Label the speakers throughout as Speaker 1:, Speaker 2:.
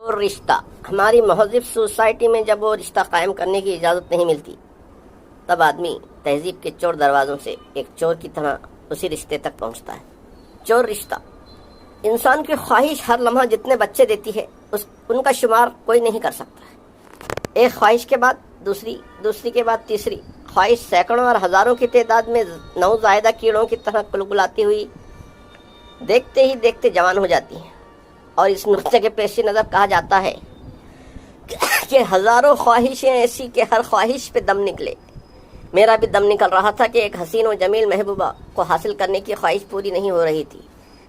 Speaker 1: اور رشتہ، ہماری مہذب سوسائٹی میں جب وہ رشتہ قائم کرنے کی اجازت نہیں ملتی تب آدمی تہذیب کے چور دروازوں سے ایک چور کی طرح اسی رشتے تک پہنچتا ہے۔ چور رشتہ، انسان کی خواہش ہر لمحہ جتنے بچے دیتی ہے ان کا شمار کوئی نہیں کر سکتا۔ ایک خواہش کے بعد دوسری، دوسری کے بعد تیسری خواہش سینکڑوں اور ہزاروں کی تعداد میں نوزائیدہ کیڑوں کی طرح کلکلاتی ہوئی دیکھتے ہی دیکھتے جوان ہو جاتی ہیں، اور اس نقطے کے پیش نظر کہا جاتا ہے کہ ہزاروں خواہشیں ایسی کہ ہر خواہش پہ دم نکلے۔ میرا بھی دم نکل رہا تھا کہ ایک حسین و جمیل محبوبہ کو حاصل کرنے کی خواہش پوری نہیں ہو رہی تھی۔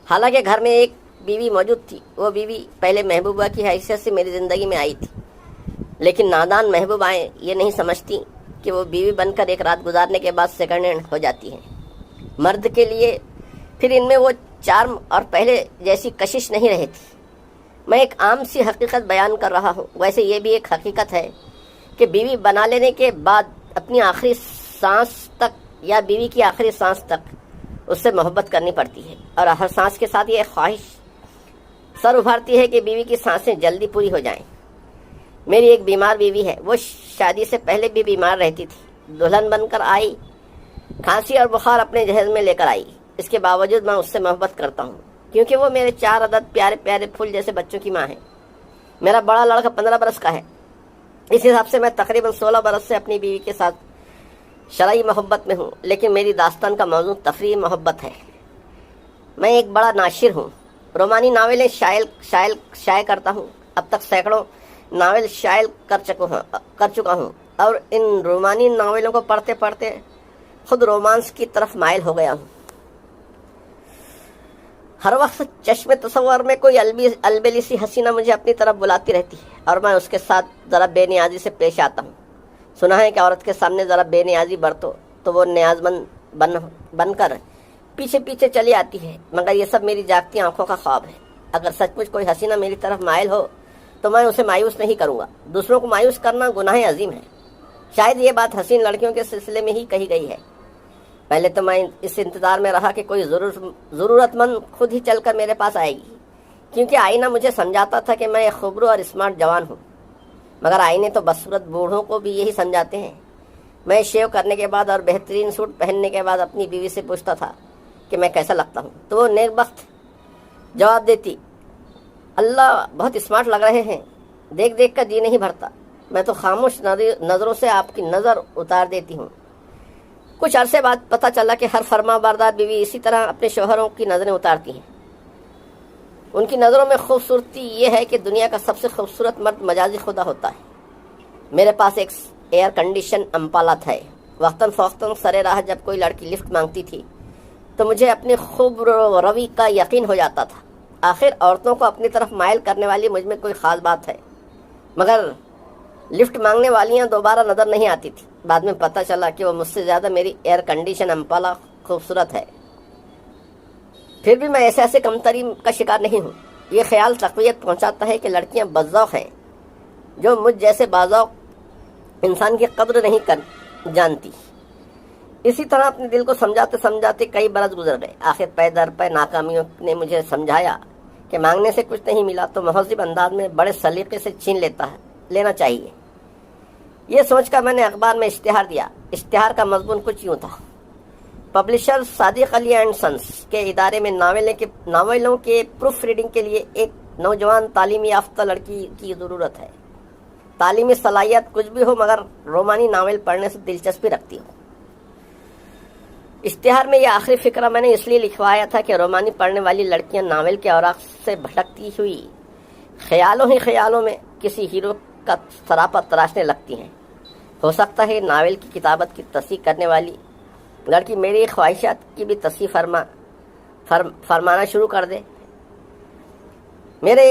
Speaker 1: حالانکہ گھر میں ایک بیوی موجود تھی، وہ بیوی پہلے محبوبہ کی حیثیت سے میری زندگی میں آئی تھی، لیکن نادان محبوبائیں یہ نہیں سمجھتی کہ وہ بیوی بن کر ایک رات گزارنے کے بعد سیکنڈ ہینڈ ہو جاتی ہیں۔ مرد کے لیے پھر ان میں وہ چارم اور پہلے جیسی کشش نہیں رہتی۔ میں ایک عام سی حقیقت بیان کر رہا ہوں، ویسے یہ بھی ایک حقیقت ہے کہ بیوی بنا لینے کے بعد اپنی آخری سانس تک یا بیوی کی آخری سانس تک اس سے محبت کرنی پڑتی ہے، اور ہر سانس کے ساتھ یہ خواہش سر ابھارتی ہے کہ بیوی کی سانسیں جلدی پوری ہو جائیں۔ میری ایک بیمار بیوی ہے، وہ شادی سے پہلے بھی بیمار رہتی تھی، دلہن بن کر آئی، کھانسی اور بخار اپنے جہیز میں لے کر آئی۔ اس کے باوجود میں اس سے محبت کرتا ہوں، کیونکہ وہ میرے 4 عدد پیارے پیارے پھول جیسے بچوں کی ماں ہے۔ میرا بڑا لڑکا 15 برس کا ہے، اس حساب سے میں تقریباً 16 برس سے اپنی بیوی کے ساتھ شرعی محبت میں ہوں، لیکن میری داستان کا موضوع تفریحی محبت ہے۔ میں ایک بڑا ناشر ہوں، رومانی ناولیں شائع کرتا ہوں، اب تک سینکڑوں ناول شائع کر چکا ہوں، اور ان رومانی ناولوں کو پڑھتے پڑھتے خود رومانس کی طرف مائل ہو گیا ہوں۔ ہر وقت چشم تصور میں کوئی البیلی سی حسینہ مجھے اپنی طرف بلاتی رہتی ہے، اور میں اس کے ساتھ ذرا بے نیازی سے پیش آتا ہوں۔ سنا ہے کہ عورت کے سامنے ذرا بے نیازی برتو تو وہ نیاز مند بن کر پیچھے پیچھے چلی آتی ہے، مگر یہ سب میری جاگتی آنکھوں کا خواب ہے۔ اگر سچ مچ کوئی حسینہ میری طرف مائل ہو تو میں اسے مایوس نہیں کروں گا۔ دوسروں کو مایوس کرنا گناہ عظیم ہے۔ شاید یہ بات حسین لڑکیوں کے سلسلے میں ہی کہی گئی ہے۔ پہلے تو میں اس انتظار میں رہا کہ کوئی ضرورت مند خود ہی چل کر میرے پاس آئے گی، کیونکہ آئینہ مجھے سمجھاتا تھا کہ میں ایک خوبرو اور اسمارٹ جوان ہوں، مگر آئینے تو بدصورت بوڑھوں کو بھی یہی سمجھاتے ہیں۔ میں شیو کرنے کے بعد اور بہترین سوٹ پہننے کے بعد اپنی بیوی سے پوچھتا تھا کہ میں کیسا لگتا ہوں، تو وہ نیک بخت جواب دیتی، اللہ بہت اسمارٹ لگ رہے ہیں، دیکھ دیکھ کر جی نہیں بھرتا۔ میں تو خاموش نظروں سے آپ کی نظر اتار دیتی ہوں۔ کچھ عرصے بعد پتہ چلا کہ ہر فرما بردار بیوی اسی طرح اپنے شوہروں کی نظریں اتارتی ہیں۔ ان کی نظروں میں خوبصورتی یہ ہے کہ دنیا کا سب سے خوبصورت مرد مجازی خدا ہوتا ہے۔ میرے پاس ایک ایئر کنڈیشن امپالا تھا۔ وقتاً فوقتاً سرے راہ جب کوئی لڑکی لفٹ مانگتی تھی تو مجھے اپنی خوب روی کا یقین ہو جاتا تھا۔ آخر عورتوں کو اپنی طرف مائل کرنے والی مجھ میں کوئی خاص بات ہے، مگر لفٹ مانگنے والیاں دوبارہ نظر نہیں آتی تھی۔ بعد میں پتہ چلا کہ وہ مجھ سے زیادہ میری ایئر کنڈیشن امپالا خوبصورت ہے۔ پھر بھی میں ایسے کمتری کا شکار نہیں ہوں۔ یہ خیال تقویت پہنچاتا ہے کہ لڑکیاں بدذوق ہیں، جو مجھ جیسے باذوق انسان کی قدر نہیں جانتی۔ اسی طرح اپنے دل کو سمجھاتے سمجھاتے کئی برس گزر گئے۔ آخر پے در پے ناکامیوں نے مجھے سمجھایا کہ مانگنے سے کچھ نہیں ملا تو مہذب انداز میں بڑے سلیقے سے چھین لینا چاہیے۔ یہ سوچ کر میں نے اخبار میں اشتہار دیا۔ اشتہار کا مضمون کچھ یوں تھا، publisher Sadiq Ali and since کے ادارے میں ناولوں کے پروف ریڈنگ کے لیے ایک نوجوان تعلیمی یافتہ لڑکی کی ضرورت ہے۔ تعلیمی صلاحیت کچھ بھی ہو، مگر رومانی ناول پڑھنے سے دلچسپی رکھتی ہو۔ اشتہار میں یہ آخری فقرہ میں نے اس لیے لکھوایا تھا کہ رومانی پڑھنے والی لڑکیاں ناول کے اوراق سے بھٹکتی ہوئی خیالوں میں کسی ہیرو کا سراپا تراشنے لگتی ہیں۔ ہو سکتا ہے ناول کی کتابت کی تصحیح کرنے والی لڑکی میری خواہشات کی بھی تصحیح فرمانا شروع کر دے۔ میرے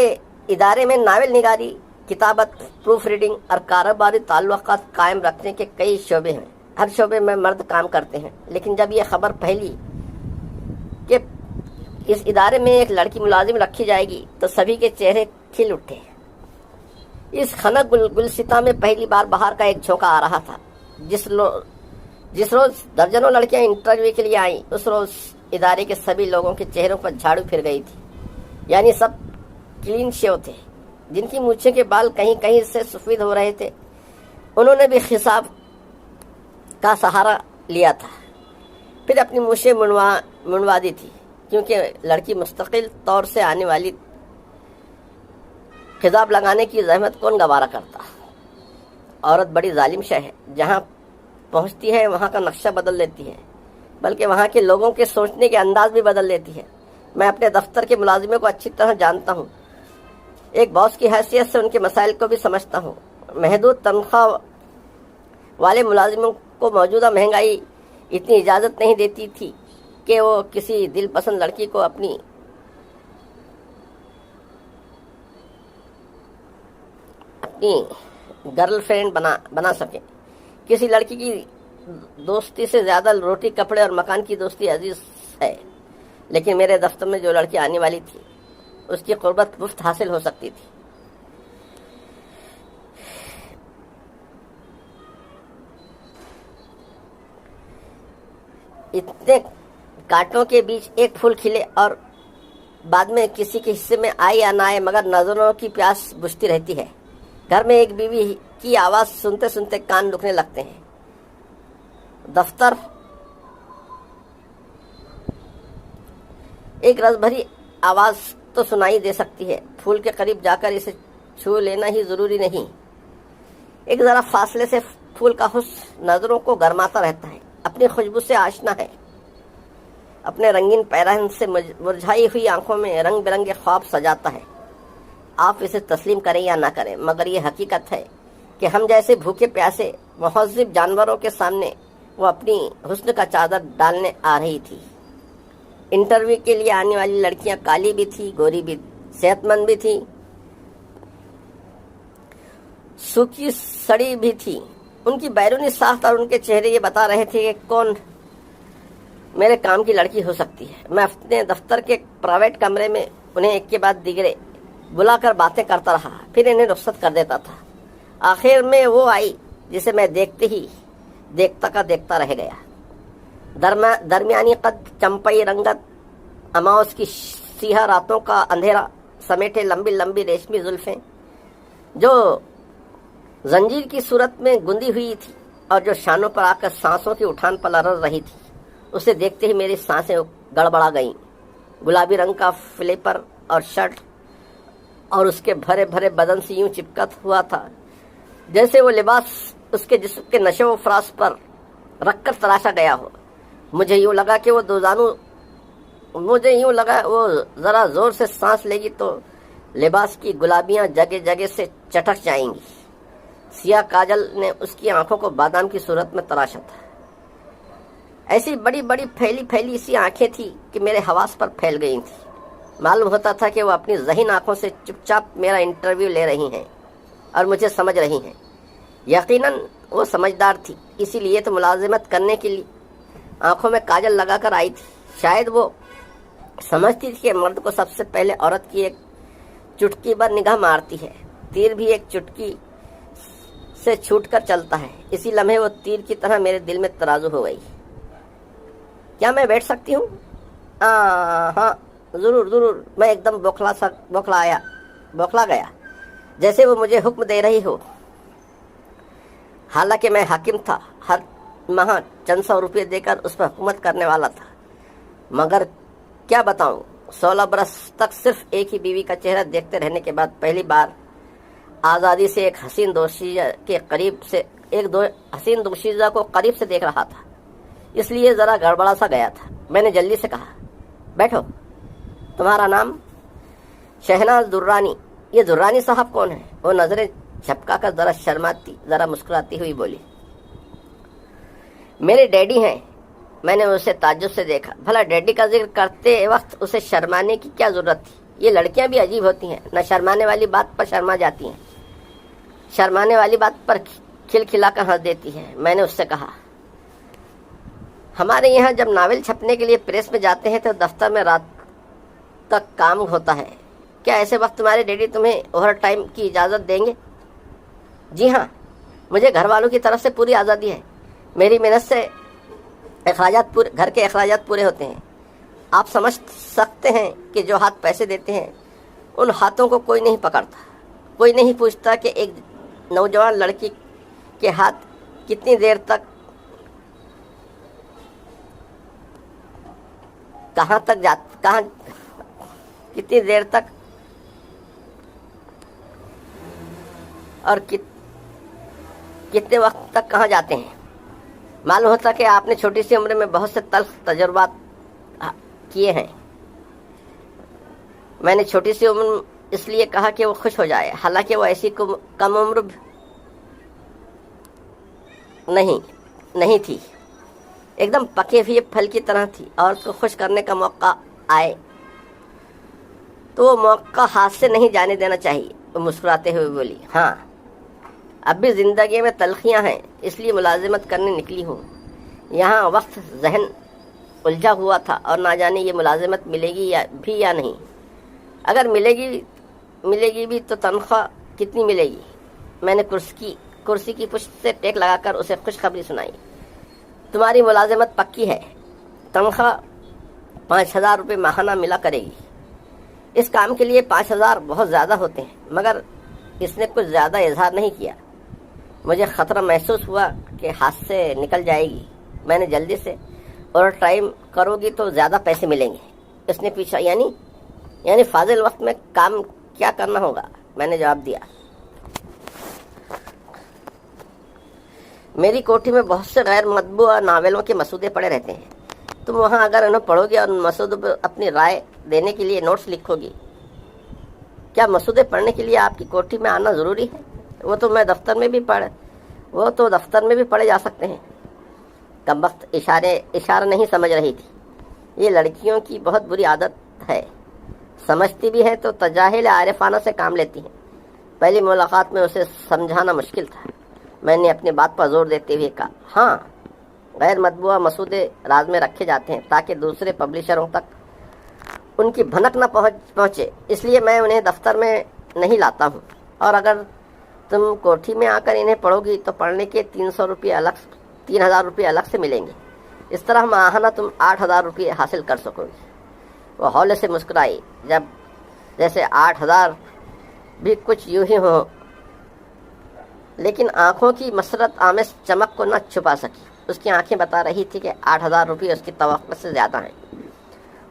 Speaker 1: ادارے میں ناول نگاری، کتابت، پروف ریڈنگ اور کاروباری تعلقات قائم رکھنے کے کئی شعبے ہیں۔ ہر شعبے میں مرد کام کرتے ہیں، لیکن جب یہ خبر پھیلی کہ اس ادارے میں ایک لڑکی ملازم رکھی جائے گی تو سبھی کے چہرے کھل اٹھے۔ اس خنک گلستاں میں پہلی بار بہار کا ایک جھونکا آ رہا تھا۔ جس روز درجنوں لڑکیاں انٹرویو کے لیے آئیں، اس روز ادارے کے سبھی لوگوں کے چہروں پر جھاڑو پھر گئی تھی، یعنی سب کلین شیو تھے۔ جن کی مونچھیں کے بال کہیں کہیں سے سفید ہو رہے تھے، انہوں نے بھی خصاب کا سہارا لیا تھا، پھر اپنی مونچھیں منڈوا دی تھی، کیونکہ لڑکی مستقل طور سے آنے والی خضاب لگانے کی زحمت کون گوارا کرتا۔ عورت بڑی ظالم شے ہے، جہاں پہنچتی ہے وہاں کا نقشہ بدل دیتی ہے، بلکہ وہاں کے لوگوں کے سوچنے کے انداز بھی بدل دیتی ہے۔ میں اپنے دفتر کے ملازموں کو اچھی طرح جانتا ہوں، ایک باس کی حیثیت سے ان کے مسائل کو بھی سمجھتا ہوں۔ محدود تنخواہ والے ملازموں کو موجودہ مہنگائی اتنی اجازت نہیں دیتی تھی کہ وہ کسی دل پسند لڑکی کو اپنی گرل فرینڈ بنا سکیں۔ کسی لڑکی کی دوستی سے زیادہ روٹی کپڑے اور مکان کی دوستی عزیز ہے، لیکن میرے دفتر میں جو لڑکی آنے والی تھی اس کی قربت مفت حاصل ہو سکتی تھی۔ اتنے کانٹوں کے بیچ ایک پھول کھلے اور بعد میں کسی کے حصے میں آئے یا نہ آئے، مگر نظروں کی پیاس بجھتی رہتی ہے۔ گھر میں ایک بیوی کی آواز سنتے سنتے کان دکھنے لگتے ہیں۔ دفتر ایک رس بھری آواز تو سنائی دے سکتی ہے، پھول کے قریب جا کر اسے چھو لینا ہی ضروری نہیں۔ ایک ذرا فاصلے سے پھول کا حسن نظروں کو گرماتا رہتا ہے، اپنی خوشبو سے آشنا ہے، اپنے رنگین پیراہن سے مرجھائی ہوئی آنکھوں میں رنگ برنگے خواب سجاتا ہے۔ آپ اسے تسلیم کریں یا نہ کریں، مگر یہ حقیقت ہے کہ ہم جیسے بھوکے پیاسے مہذب جانوروں کے سامنے وہ اپنی حسن کا چادر ڈالنے آ رہی تھی۔ انٹرویو کے لیے آنے والی لڑکیاں کالی بھی تھی، گوری بھی، صحت مند بھی تھی، سوکھی سڑی بھی تھی۔ ان کی بیرونی ساخت اور ان کے چہرے یہ بتا رہے تھے کہ کون میرے کام کی لڑکی ہو سکتی ہے۔ میں اپنے دفتر کے پرائیویٹ کمرے میں انہیں ایک کے بعد دیگرے بلا کر باتیں کرتا رہا، پھر انہیں رخصت کر دیتا تھا۔ آخر میں وہ آئی جسے میں دیکھتا کا دیکھتا رہ گیا۔ درمیانی قد، چمپئی رنگت، اماؤس کی سیاہ راتوں کا اندھیرا سمیٹے لمبی لمبی ریشمی زلفیں جو زنجیر کی صورت میں گندی ہوئی تھی اور جو شانوں پر آ کر سانسوں کی اٹھان پر لرز رہی تھی، اسے دیکھتے ہی میری سانسیں گڑبڑا گئیں۔ گلابی رنگ کا فلیپر اور شرٹ اور اس کے بھرے بھرے بدن سے یوں چپکت ہوا تھا جیسے وہ لباس اس کے جسم کے نشو و فراز پر رکھ کر تراشا گیا ہو۔ مجھے یوں لگا وہ ذرا زور سے سانس لے گی تو لباس کی گلابیاں جگہ جگہ سے چٹک جائیں گی۔ سیاہ کاجل نے اس کی آنکھوں کو بادام کی صورت میں تراشا تھا۔ ایسی بڑی بڑی پھیلی سی آنکھیں تھیں کہ میرے حواس پر پھیل گئی تھیں۔ معلوم ہوتا تھا کہ وہ اپنی ذہین آنکھوں سے چپ چاپ میرا انٹرویو لے رہی ہیں اور مجھے سمجھ رہی ہیں۔ یقیناً وہ سمجھدار تھی، اسی لیے تو ملازمت کرنے کے لیے آنکھوں میں کاجل لگا کر آئی تھی۔ شاید وہ سمجھتی تھی کہ مرد کو سب سے پہلے عورت کی ایک چٹکی پر نگاہ مارتی ہے، تیر بھی ایک چٹکی سے چھوٹ کر چلتا ہے۔ اسی لمحے وہ تیر کی طرح میرے دل میں ترازو ہو گئی۔ کیا میں بیٹھ سکتی ہوں؟ ہاں ضرور۔ میں ایک دم بوکھلا گیا، جیسے وہ مجھے حکم دے رہی ہو۔ حالانکہ میں حاکم تھا، ہر ماہ چند 100 روپے دے کر اس پر حکومت کرنے والا تھا، مگر کیا بتاؤں، 16 برس تک صرف ایک ہی بیوی کا چہرہ دیکھتے رہنے کے بعد پہلی بار آزادی سے ایک حسین دوشیزہ کو قریب سے دیکھ رہا تھا، اس لیے ذرا گڑبڑا سا گیا تھا۔ میں نے جلدی سے کہا، بیٹھو۔ تمہارا نام؟ شہناز درانی۔ یہ درانی صاحب کون ہے؟ وہ نظریں جھپکا کر ذرا شرماتی، ذرا مسکراتی ہوئی بولی، میرے ڈیڈی ہیں۔ میں نے اسے تعجب سے دیکھا۔ بھلا ڈیڈی کا ذکر کرتے وقت اسے شرمانے کی کیا ضرورت تھی؟ یہ لڑکیاں بھی عجیب ہوتی ہیں، نہ شرمانے والی بات پر شرما جاتی ہیں، شرمانے والی بات پر کھلکھلا کر ہنس دیتی ہیں۔ میں نے اس سے کہا، ہمارے یہاں جب ناول چھپنے کے لیے پریس میں جاتے ہیں تو دفتر میں رات تک کام ہوتا ہے، کیا ایسے وقت تمہارے ڈیڈی تمہیں اوور ٹائم کی اجازت دیں گے؟ جی ہاں، مجھے گھر والوں کی طرف سے پوری آزادی ہے، میری محنت سے گھر کے اخراجات پورے ہوتے ہیں۔ آپ سمجھ سکتے ہیں کہ جو ہاتھ پیسے دیتے ہیں ان ہاتھوں کو کوئی نہیں پکڑتا۔ کوئی نہیں پوچھتا کہ ایک نوجوان لڑکی کے ہاتھ کتنی دیر تک کتنی دیر تک اور کتنے وقت تک کہاں جاتے ہیں۔ معلوم ہوتا کہ آپ نے چھوٹی سی عمر میں بہت سے تلخ تجربات کیے ہیں۔ میں نے چھوٹی سی عمر اس لیے کہا کہ وہ خوش ہو جائے، حالانکہ وہ ایسی کم عمر نہیں تھی، ایک دم پکے ہوئے پھل کی طرح تھی، اور اس کو خوش کرنے کا موقع آئے تو وہ موقع ہاتھ سے نہیں جانے دینا چاہیے۔ وہ مسکراتے ہوئے بولی، ہاں اب بھی زندگی میں تلخیاں ہیں، اس لیے ملازمت کرنے نکلی ہوں۔ یہاں وقت ذہن الجھا ہوا تھا اور نہ جانے یہ ملازمت ملے گی یا نہیں۔ اگر ملے گی بھی تو تنخواہ کتنی ملے گی؟ میں نے کرسی کی پشت سے ٹیک لگا کر اسے خوشخبری سنائی۔ تمہاری ملازمت پکی ہے، تنخواہ 5,000 روپے ماہانہ ملا کرے گی۔ اس کام کے لیے 5,000 بہت زیادہ ہوتے ہیں، مگر اس نے کچھ زیادہ اظہار نہیں کیا۔ مجھے خطرہ محسوس ہوا کہ ہاتھ سے نکل جائے گی۔ میں نے جلدی سے، اور ٹائم کرو گی تو زیادہ پیسے ملیں گے۔ اس نے پوچھا، یعنی فاضل وقت میں کام کیا کرنا ہوگا؟ میں نے جواب دیا، میری کوٹھی میں بہت سے غیر مطبوع ناولوں کے مسودے پڑے رہتے ہیں، تم وہاں اگر انہیں پڑھو گے اور ان مسودوں پر اپنی رائے دینے کے لیے نوٹس لکھو گی۔ کیا مسودے پڑھنے کے لیے آپ کی کوٹھی میں آنا ضروری ہے؟ وہ تو دفتر میں بھی پڑھے جا سکتے ہیں۔ کمبخت اشارہ نہیں سمجھ رہی تھی۔ یہ لڑکیوں کی بہت بری عادت ہے، سمجھتی بھی ہے تو تجاہل عارفانہ سے کام لیتی ہیں۔ پہلی ملاقات میں اسے سمجھانا مشکل تھا۔ میں نے اپنی بات پر زور دیتے ہوئے کہا، ہاں غیر مطبوع مسودے راز میں رکھے جاتے ہیں تاکہ دوسرے پبلشروں تک ان کی بھنک نہ پہنچے، اس لیے میں انہیں دفتر میں نہیں لاتا ہوں، اور اگر تم کوٹھی میں آ کر انہیں پڑھو گی تو پڑھنے کے 3,000 روپے الگ سے ملیں گے۔ اس طرح ماہانہ تم 8,000 روپے حاصل کر سکو گی۔ وہ ہولے سے مسکرائی، جیسے 8,000 بھی کچھ یوں ہی ہو، لیکن آنکھوں کی مسرت آمیز چمک کو نہ چھپا سکی۔ اس کی آنکھیں بتا رہی تھی کہ 8,000 روپے اس کی توقع سے زیادہ ہیں۔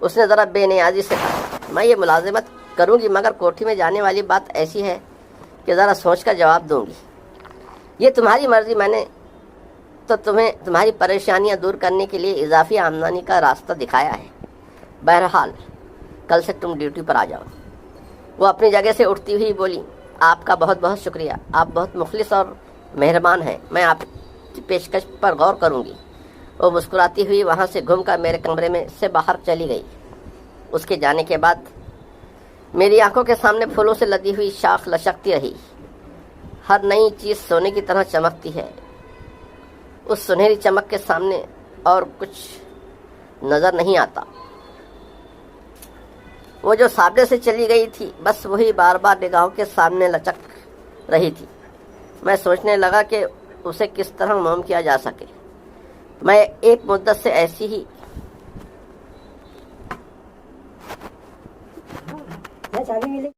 Speaker 1: اس نے ذرا بے نیازی سے کہا، میں یہ ملازمت کروں گی، مگر کوٹھی میں جانے والی بات ایسی ہے کہ ذرا سوچ کر جواب دوں گی۔ یہ تمہاری مرضی، میں نے تو تمہیں تمہاری پریشانیاں دور کرنے کے لیے اضافی آمدنی کا راستہ دکھایا ہے۔ بہرحال کل سے تم ڈیوٹی پر آ جاؤ۔ وہ اپنی جگہ سے اٹھتی ہوئی بولی، آپ کا بہت بہت شکریہ، آپ بہت مخلص اور مہربان ہیں، میں آپ کی پیشکش پر غور کروں گی۔ وہ مسکراتی ہوئی وہاں سے گھوم کر میرے کمرے میں سے باہر چلی گئی۔ اس کے جانے کے بعد میری آنکھوں کے سامنے پھولوں سے لدی ہوئی شاخ لچکتی رہی۔ ہر نئی چیز سونے کی طرح چمکتی ہے، اس سنہری چمک کے سامنے اور کچھ نظر نہیں آتا۔ وہ جو سابقے سے چلی گئی تھی، بس وہی بار بار نگاہوں کے سامنے لچک رہی تھی۔ میں سوچنے لگا کہ اسے کس طرح موم کیا جا سکے۔ میں ایک مدت سے ایسی ہی